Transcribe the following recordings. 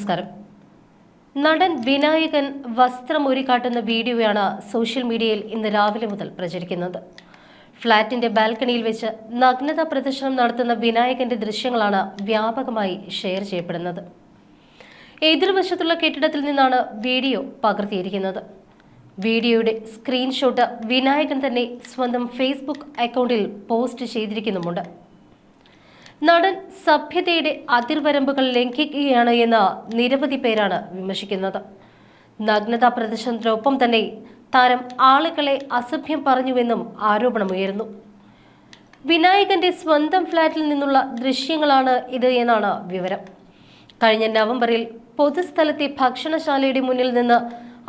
നമസ്കാരം. നടൻ വിനായകൻ വസ്ത്രമൊരുക്കാട്ടുന്ന വീഡിയോയാണ് സോഷ്യൽ മീഡിയയിൽ ഇന്ന് രാവിലെ മുതൽ പ്രചരിക്കുന്നത്. ഫ്ളാറ്റിന്റെ ബാൽക്കണിയിൽ വെച്ച് നഗ്നതാ പ്രദർശനം നടത്തുന്ന വിനായകന്റെ ദൃശ്യങ്ങളാണ് വ്യാപകമായി ഷെയർ ചെയ്യപ്പെടുന്നത്. എതിർവശത്തുള്ള കെട്ടിടത്തിൽ നിന്നാണ് വീഡിയോ പകർത്തിയിരിക്കുന്നത്. വീഡിയോയുടെ സ്ക്രീൻഷോട്ട് വിനായകൻ തന്നെ സ്വന്തം ഫേസ്ബുക്ക് അക്കൗണ്ടിൽ പോസ്റ്റ് ചെയ്തിരിക്കുന്നുമുണ്ട്. നടൻ സഭ്യതയുടെ അതിർവരമ്പുകൾ ലംഘിക്കുകയാണ് എന്ന് നിരവധി പേരാണ് വിമർശിക്കുന്നത്. നഗ്നതാ പ്രദർശനത്തിനൊപ്പം തന്നെ താരം ആളുകളെ അസഭ്യം പറഞ്ഞുവെന്നും ആരോപണമുയരുന്നു. വിനായകന്റെ സ്വന്തം ഫ്ളാറ്റിൽ നിന്നുള്ള ദൃശ്യങ്ങളാണ് ഇത് എന്നാണ് വിവരം. കഴിഞ്ഞ നവംബറിൽ പൊതുസ്ഥലത്തെ ഭക്ഷണശാലയുടെ മുന്നിൽ നിന്ന്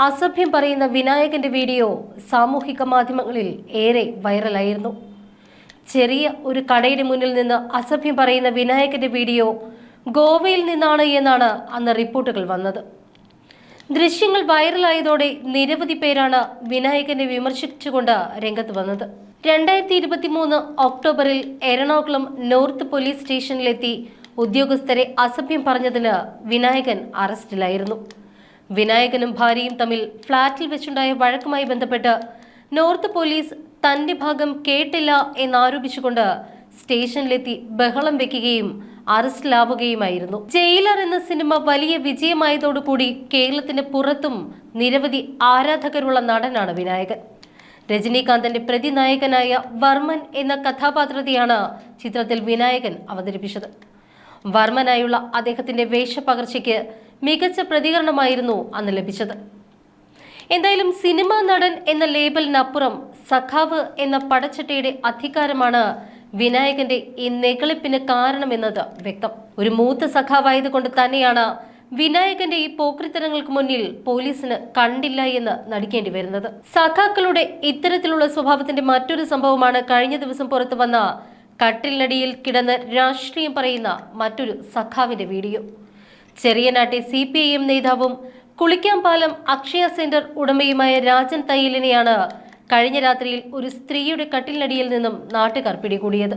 അസഭ്യം പറയുന്ന വിനായകന്റെ വീഡിയോ സാമൂഹിക മാധ്യമങ്ങളിൽ ഏറെ വൈറലായിരുന്നു. ചെറിയ ഒരു കടയുടെ മുന്നിൽ നിന്ന് അസഭ്യം പറയുന്ന വിനായകന്റെ വീഡിയോ ഗോവയിൽ നിന്നാണ് എന്നാണ് അന്ന് റിപ്പോർട്ടുകൾ വന്നത്. ദൃശ്യങ്ങൾ വൈറലായതോടെ നിരവധി പേരാണ് വിനായകനെ വിമർശിച്ചുകൊണ്ട് രംഗത്ത് വന്നത്. 2023 ഒക്ടോബറിൽ എറണാകുളം നോർത്ത് പോലീസ് സ്റ്റേഷനിലെത്തി ഉദ്യോഗസ്ഥരെ അസഭ്യം പറഞ്ഞതിന് വിനായകൻ അറസ്റ്റിലായിരുന്നു. വിനായകനും ഭാര്യയും തമ്മിൽ ഫ്ളാറ്റിൽ വെച്ചുണ്ടായ വഴക്കുമായി ബന്ധപ്പെട്ട് നോർത്ത് പോലീസ് തന്റെ ഭാഗം കേട്ടില്ല എന്നാരോപിച്ചുകൊണ്ട് സ്റ്റേഷനിലെത്തി ബഹളം വെക്കുകയും അറസ്റ്റിലാവുകയുമായിരുന്നു. ജയിലർ എന്ന സിനിമ വലിയ വിജയമായതോടുകൂടി കേരളത്തിന് പുറത്തും നിരവധി ആരാധകരുള്ള നടനാണ് വിനായകൻ. രജനീകാന്തിന്റെ പ്രതിനായകനായ വർമ്മൻ എന്ന കഥാപാത്രത്തെയാണ് ചിത്രത്തിൽ വിനായകൻ അവതരിപ്പിച്ചത്. വർമ്മനായുള്ള അദ്ദേഹത്തിന്റെ വേഷപകർച്ചയ്ക്ക് മികച്ച പ്രതികരണമായിരുന്നു അന്ന് ലഭിച്ചത്. എന്തായാലും സിനിമാ നടൻ എന്ന ലേബലിനപ്പുറം സഖാവ് എന്ന പടച്ചട്ടയുടെ അധികാരമാണ് വിനായകന്റെ ഈ നെകളിപ്പിന് കാരണമെന്നത് വ്യക്തം. ഒരു മൂത്ത സഖാവായതുകൊണ്ട് തന്നെയാണ് വിനായകന്റെ ഈ പോക്രിത്തരങ്ങൾക്ക് മുന്നിൽ പോലീസിന് കണ്ടില്ല എന്ന് നടിക്കേണ്ടി വരുന്നത്. സഖാക്കളുടെ ഇത്തരത്തിലുള്ള സ്വഭാവത്തിന്റെ മറ്റൊരു സംഭവമാണ് കഴിഞ്ഞ ദിവസം പുറത്തു വന്ന കട്ടിലിനടിയിൽ കിടന്ന് രാഷ്ട്രീയം പറയുന്ന മറ്റൊരു സഖാവിന്റെ വീഡിയോ. ചെറിയനാട്ടെ CPIM നേതാവും കുളിക്കാംപാലം അക്ഷയ സെന്റർ ഉടമയുമായ രാജൻ തയ്യലിനെയാണ് കഴിഞ്ഞ രാത്രിയിൽ ഒരു സ്ത്രീയുടെ കട്ടിലിനടിയിൽ നിന്നും നാട്ടുകാർ പിടികൂടിയത്.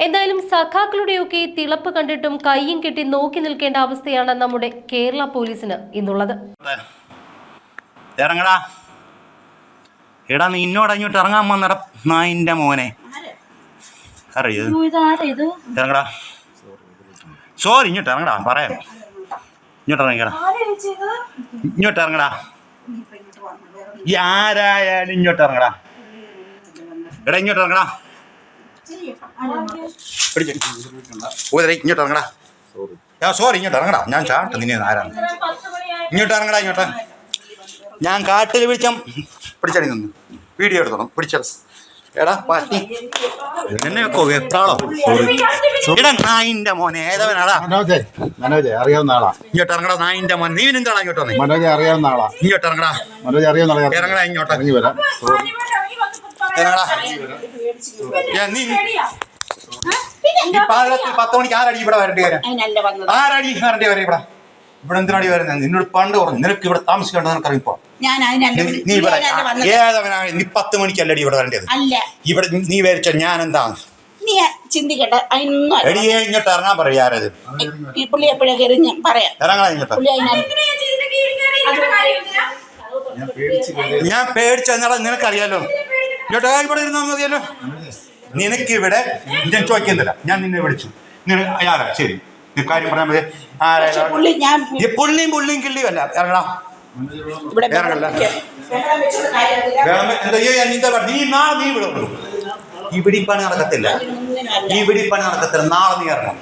എന്തായാലും സഖാക്കളുടെയൊക്കെ തിളപ്പ് കണ്ടിട്ടും കയ്യും കെട്ടി നോക്കി നിൽക്കേണ്ട അവസ്ഥയാണ് നമ്മുടെ കേരള പോലീസിന് ഇന്നുള്ളത്. ഇറങ്ങടാ, എടാ നീ ഇന്നോട് അങ്ങോട്ട് ഇറങ്ങാൻ വന്നട നായിന്റെ മോനെ. ഇറങ്ങടാ, സോറി, ഇങ്ങോട്ട് ഇറങ്ങടാ, പറയാം. ഇങ്ങോട്ട് ഇറങ്ങിക്കടാ, ഇങ്ങോട്ട് ഇറങ്ങടാ, ആരായാലും ഇങ്ങോട്ട് ഇറങ്ങടാ. എടാ ഇങ്ങോട്ട് ഇറങ്ങടാ, ഇങ്ങോട്ട് ഇറങ്ങടാ. സോറി, ഇങ്ങോട്ട് ഇറങ്ങടാ. ഞാൻ ചാട്ട് നിന്നെ ആരാണ്. ഇങ്ങോട്ട് ഇറങ്ങടാ, ഇങ്ങോട്ട്. ഞാൻ കാട്ടിൽ വിളിച്ച പിടിച്ചടി നിന്ന് വീഡിയോ എടുത്തോണം. പിടിച്ച എടാ പാറ്റി എന്നെയൊക്കെ എത്രാളോ. എടാ നായിന്റെ മോനെ, ഏതവനാടാ? മനോജ് അറിയാവുന്ന ആളാ. ഇങ്ങോട്ട് ഇറങ്ങടാ നായിന്റെ മോൻ. നീ എന്താടാ ഇങ്ങോട്ട് വന്നേ? മനോജ് അറിയാവുന്ന ആളാ. ഇങ്ങോട്ട് ഇറങ്ങടാ. മനോജ് അറിയാവുന്ന ആളാ. ഇറങ്ങടാ, ഇങ്ങോട്ട് ഇറങ്ങി വരാം. ഇറങ്ങടാ. നീ പാലത്തിൽ 10 മണിക്ക് ആരടി ഇവിടെ വരേണ്ടി വരാം? ആരടി വരേണ്ടി വരാം ഇവിടെ? ഇവിടെ എന്തിനാടി വരുന്നത്? നിന്നോട് പണ്ട് പറഞ്ഞു നിനക്ക് ഇവിടെ താമസിക്കേണ്ടത് നിനക്കറിയിപ്പോ. നീ ഇവിടെ ഏതവനാണ്? നീ 10 മണിക്കല്ലടി ഇവിടെ വരേണ്ടത്. ഇവിടെ നീ വരച്ച ഞാൻ എന്താ എടിയെ? ഇങ്ങോട്ട് ഇറങ്ങാൻ പറയാറത്. ഇറങ്ങാ ഇങ്ങോട്ട്. ഞാൻ പേടിച്ചെന്നാളെ നിനക്കറിയാലോ. ഇങ്ങോട്ട് ഇവിടെ ഇരുന്നാൽ മതിയല്ലോ. നിനക്ക് ഇവിടെ ഞാൻ ചോദിക്കുന്നില്ല. ഞാൻ നിന്നെ വിളിച്ചു. ആരാ? ശരി, നീ കാര്യം പറയാൻ മതി. പുള്ളിയും കിള്ളിയും അല്ല. ഇറങ്ങടാ, ഇറങ്ങല്ല. നീ നാളെ നീ ഇവിടെ ഉള്ളൂ. ഇവിടെ പണി നടക്കത്തില്ല. നാളെ നീ ഇറങ്ങണം.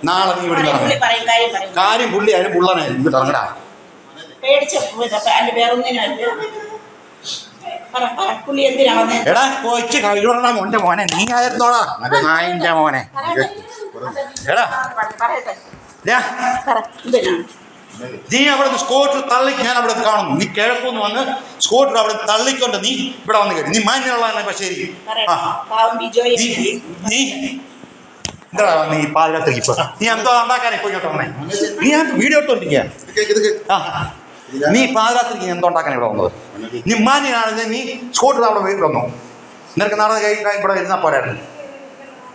നാളെ നീ ഇവിടെ ഇറങ്ങണം. കാര്യം പുള്ളി ആയാലും പുള്ളനെ ഇങ്ങോട്ട് ഇറങ്ങടാ. എടാ കൊച്ചു കഴിവണ മോന്റെ മോനെ, നീ ആയിരുന്നോടാ നായിന്റെ മോനെ. എടാ നീ അവിടെ സ്കൂട്ടർ തള്ളി ഞാൻ അവിടെ കാണുന്നു. നീ കിഴക്കുന്ന് വന്ന് സ്കൂട്ടർ അവിടെ തള്ളിക്കൊണ്ട് നീ ഇവിടെ വന്ന് കയറി. നീ മാന്യമുള്ള ശരി. നീ എന്താ നീ പാതിരാത്രി ഇപ്പൊ നീ എന്തോ ഉണ്ടാക്കാൻ ഇപ്പൊ ഇങ്ങോട്ട് വന്നേ? നീ ഞാൻ വീഡിയോ ഇട്ടോണ്ടിരിക്കുക. നീ പാതിരാത്രിക്ക് എന്തോ ഉണ്ടാക്കാൻ ഇവിടെ വന്നത്? നീ മാന്യനാണെങ്കിൽ നീ സ്കൂട്ടർ അവിടെ വീട്ടിൽ വന്നു. നിനക്ക് നാളെ ഇവിടെ ഇരുന്നാൽ പോരായിരുന്നു.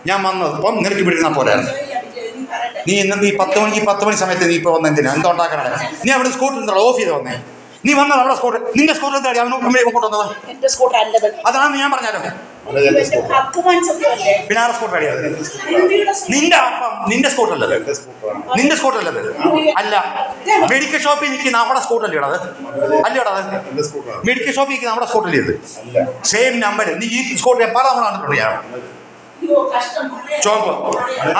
ഞാൻ വന്നത് ഇപ്പം നിനക്ക് ഇവിടെ ഇരുന്നാൽ പോരായിരുന്നു. നീ ഇന്നത്തെ ഈ 10 മണി സമയത്ത് നീ ഇപ്പോൾ വന്ന എന്തിനാ എന്താ ഉണ്ടാക്കാനാണ്? നീ അവിടെ സ്കൂട്ടർ എന്താ ഓഫ് ചെയ്ത് വന്നേ? നീ വന്നത് അവിടെ സ്കൂട്ടർ, നിന്റെ സ്കൂട്ടർ എന്താ അവന് കൊണ്ടുവന്നത്? അതാണ് ഞാൻ പറഞ്ഞാലോ. പിന്നെ ആരുടെ സ്കൂട്ടർ അടിയാ? നിന്റെ സ്കൂട്ടർ അല്ലത്, നിന്റെ സ്കൂട്ടർ അല്ലത്. അല്ല, മെഡിക്കൽ ഷോപ്പിൽ നിൽക്കുന്ന അവിടെ സ്കൂട്ടർ അല്ലേ അത്? അല്ലേടാ അത് മെഡിക്കൽ ഷോപ്പിൽ നിൽക്കുന്ന അവിടെ സ്കൂട്ടർ അല്ലേ ഇത്? Same number. നീ ഈ സ്കൂട്ടർ പല തവണ അറിയാം. ചോപ്പ്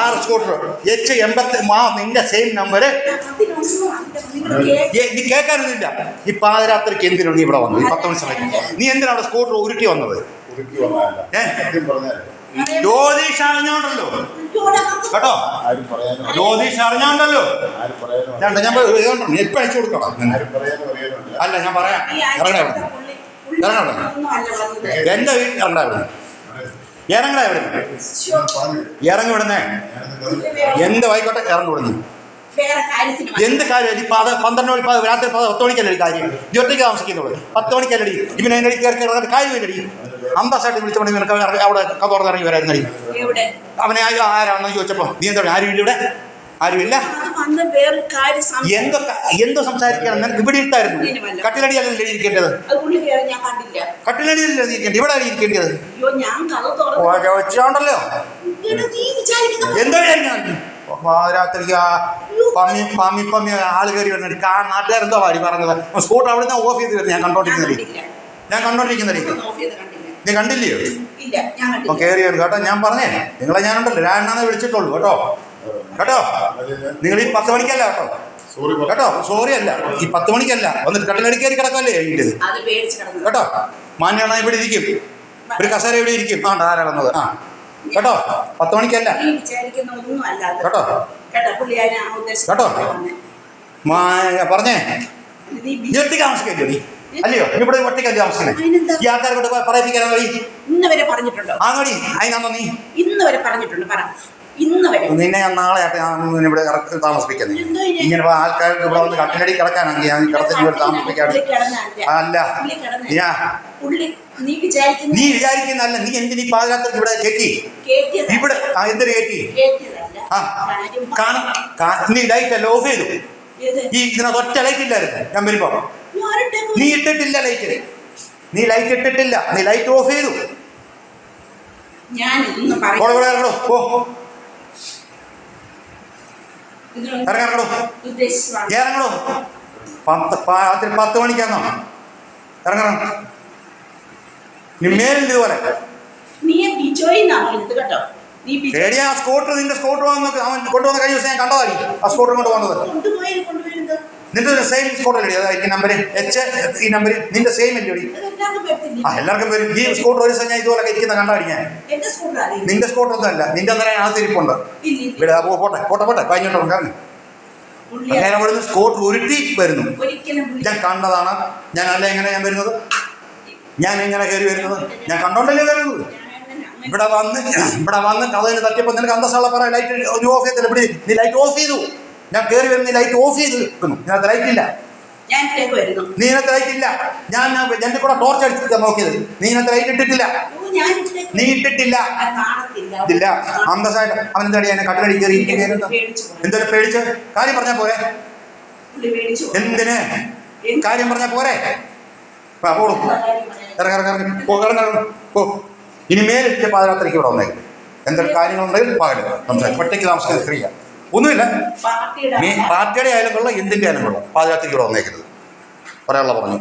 6 സ്കൂട്ടർ H80 നിന്റെ സെയിം നമ്പര്. നീ കേൾക്കാനൊന്നുമില്ല. ഈ പാതിരാത്രിക്ക് എന്തിനാണ് നീ ഇവിടെ വന്നത്? ഈ 10 മണി സമയത്ത് നീ എന്തിനാണ് അവിടെ സ്കൂട്ടർ ഉരുട്ടി വന്നത്? ജ്യോതിഷ് അറിഞ്ഞോണ്ടല്ലോ കേട്ടോ, ജ്യോതിഷ് അറിഞ്ഞോണ്ടല്ലോ. ഞാൻ എപ്പം അയച്ചു കൊടുക്കണം. അല്ല ഞാൻ പറയാം, ഇറങ്ങണ എന്റെ വീട്ടിൽ ഇറങ്ങണ ഇറങ്ങണ ഇറങ്ങി വിടുന്നേ. എന്ത് ആയിക്കോട്ടെ ഇറങ്ങി വിടുന്നു. എന്ത് കാര്യം? ഇപ്പൊ അത് 12 മണി രാത്രി 10 മണിക്കല്ലേ കാര്യം? ഈ ഒറ്റയ്ക്ക് താമസിക്കുന്നുള്ളൂ. 10 മണിക്കല്ലടി ഇവനെ എന്നെ കയറി കാര്യമില്ലടി. അന്തസ്സായിട്ട് വിളിച്ചോണ്ട് നിനക്ക് അവിടെ കഥോർന്ന് ഇറങ്ങി വരായിരുന്നടി. അവനെ ആരാണെന്ന് ചോദിച്ചപ്പോ നീ എന്താ ആരുമില്ല ഇവിടെ? ആരുമില്ല. എന്തോ സംസാരിക്കണം. നിനക്ക് ഇവിടെ ഇട്ടായിരുന്നു. കട്ടിലടിയല്ലേ ഇരിക്കേണ്ടത്? കട്ടിലടിയല്ലേ ഇരിക്കേണ്ടത്? ഇവിടെ ഇരിക്കേണ്ടത് ചോദിച്ചോണ്ടല്ലോ. എന്തോ വിചാരിക്കണം? രാത്രിക്ക് പമ്മി ആള് കയറി വരുന്നത് നാട്ടുകാരെന്തോ വാടി പറഞ്ഞത്. സ്കൂട്ടർ അവിടെ നിന്ന് ഓഫ് ചെയ്ത് വരുന്നത് ഞാൻ കണ്ടോണ്ടിരിക്കുന്നതേ. നീ കണ്ടില്ലയോ? കയറി വരും കേട്ടോ. ഞാൻ പറഞ്ഞേ, നിങ്ങളെ ഞാനുണ്ടല്ലോ രാണെന്നേ വിളിച്ചിട്ടുള്ളൂ കേട്ടോ. കേട്ടോ, നിങ്ങൾ ഈ 10 മണിക്കല്ല കേട്ടോ. സോറി അല്ല, ഈ 10 മണിക്കല്ല. വന്നിട്ട് കട്ടിലടി കയറി കിടക്കല്ലേ കഴിഞ്ഞത് കേട്ടോ. മാന്യാണ് ഇവിടെ ഇരിക്കും, ഒരു കസേര ഇവിടെ ഇരിക്കും. ആരാ വന്നത്? കേട്ടോ, 10 മണിക്കല്ല കേട്ടോ. കേട്ടോ പറഞ്ഞേ. നീ ഒറ്റയ്ക്ക് താമസിക്കല്ലോ നീ? അല്ലയോ, ഇവിടെ ഒറ്റയ്ക്കല്ലേ താമസിക്കണേ? ഈ ആൾക്കാരെ കൊണ്ട് പറയിപ്പിക്കാനോ? ആണോടി? അതിനാന്നോ നീ ഇന്ന് വരെ പറഞ്ഞിട്ടുണ്ട്? നിന്നെ ഞാൻ നാളെ ഇവിടെ താമസിപ്പിക്കുന്നത്. ഇങ്ങനെ ആൾക്കാർക്ക് ഇവിടെ വന്ന് കട്ടിലടി കിടക്കാണെങ്കിൽ ഞാൻ കിടത്തി ഇവിടെ താമസിപ്പിക്കാണ്. അല്ല നീ വിചാരിക്കുന്നല്ല. നീ എന്തിനീ പാതിരാത്രി ഇവിടെ കയറ്റി? ഇവിടെ എന്തിനു കയറ്റി? നീ ലൈറ്റ് അല്ല ഓഫ് ചെയ്തു. ഈ ഇതിനകത്ത് ഒറ്റ ലൈറ്റ് ഇല്ലായിരുന്നു ഞാൻ വരുമ്പോ. നീ ഇട്ടിട്ടില്ല ലൈറ്റ്. നീ ലൈറ്റ് ഇട്ടിട്ടില്ല. നീ ലൈറ്റ് ഓഫ് ചെയ്തു. ഇറങ്ങണോ? ഇറങ്ങണോ? 10 മണിക്കാന്നോ ഇറങ്ങണം? നീ മേലിൽ ഇതുപോലെ ശരിയാ. സ്കൂട്ടർ നിന്റെ സ്കൂട്ടർ അവൻ കൊണ്ടുവന്ന കഴിഞ്ഞ ദിവസം ഞാൻ കണ്ടതായി. ആ സ്കൂട്ടർ കൊണ്ട് വന്നത് നിന്റെ സെയിം സ്കൂട്ടർ അല്ലേ? ഈ നമ്പർ H ഈ നമ്പർ നിന്റെ സെയിം അല്ലേ? എല്ലാവർക്കും വരും. ഈ സ്കൂട്ടർ ഒരു ദിവസം ഞാൻ ഇതുപോലെ കഴിക്കുന്ന കണ്ടാടി ഞാൻ. നിന്റെ സ്കൂട്ടർ ഒന്നും അല്ല, നിന്റെ അന്നേരം ആ തിരിപ്പുണ്ട്. ഇവിടെ പോട്ടെ കഴിഞ്ഞോട്ടോ. കാരണം അങ്ങനെ അവിടുന്ന് സ്കൂട്ടർ ഉരുട്ടി വരുന്നു. ഞാൻ കണ്ടതാണ്. ഞാൻ അല്ല എങ്ങനെ ഞാൻ വരുന്നത്? ഞാൻ എങ്ങനെ കയറി വരുന്നത്? ഞാൻ കണ്ടോണ്ടല്ലേ വരുന്നത്. ഇവിടെ വന്ന് കഥയിൽ തട്ടിയപ്പോൾ നിനക്ക് അന്തസ്സുള്ള പറയാം ലൈറ്റ് ഓഫ് ചെയ്തില്ല. ഇവിടെ നീ ലൈറ്റ് ഓഫ് ചെയ്തു. ഞാൻ കയറി വരുന്ന ലൈറ്റ് ഓഫ് ചെയ്ത് വെക്കുന്നു. ഇതിനകത്ത് ലൈറ്റ് ഇല്ല. നീ ഇതിനകത്ത് ലൈറ്റ് ഇല്ല. ഞാൻ എന്റെ കൂടെ ടോർച്ച് അടിച്ചിട്ട് നോക്കിയത്. നീ ഇതിനകത്ത് ലൈറ്റ് ഇട്ടിട്ടില്ല. നീ ഇട്ടിട്ടില്ല. ഇല്ല. അന്തസ്സായിട്ട് അവനെന്താടി എന്നെ കട്ടിലടി കയറി ഇരിക്കുന്നത്? എന്തൊരു പേടിച്ച്? കാര്യം പറഞ്ഞാൽ പോരെ? എന്തിന് കാര്യം പറഞ്ഞാൽ പോരെ? ഇറങ്ങ. ഇനി മേലിട്ട് പാതിരാത്രിക്ക് ഇവിടെ വന്നേക്കും. എന്തൊരു കാര്യങ്ങളുണ്ടെങ്കിൽ പകല് സംസാരിക്കും. ഒറ്റയ്ക്ക് താമസിക്കുന്ന സ്ത്രീയാണ്. ഒന്നുമില്ല. പാർട്ടിയുടെ ആയാലും കൊള്ളാം, എന്തിൻ്റെ ആയാലും കൊള്ളാം. പാതിരാത്രിക്ക് ഇവിടെ വന്നേക്കരുത്. പറയാനുള്ള പറഞ്ഞു.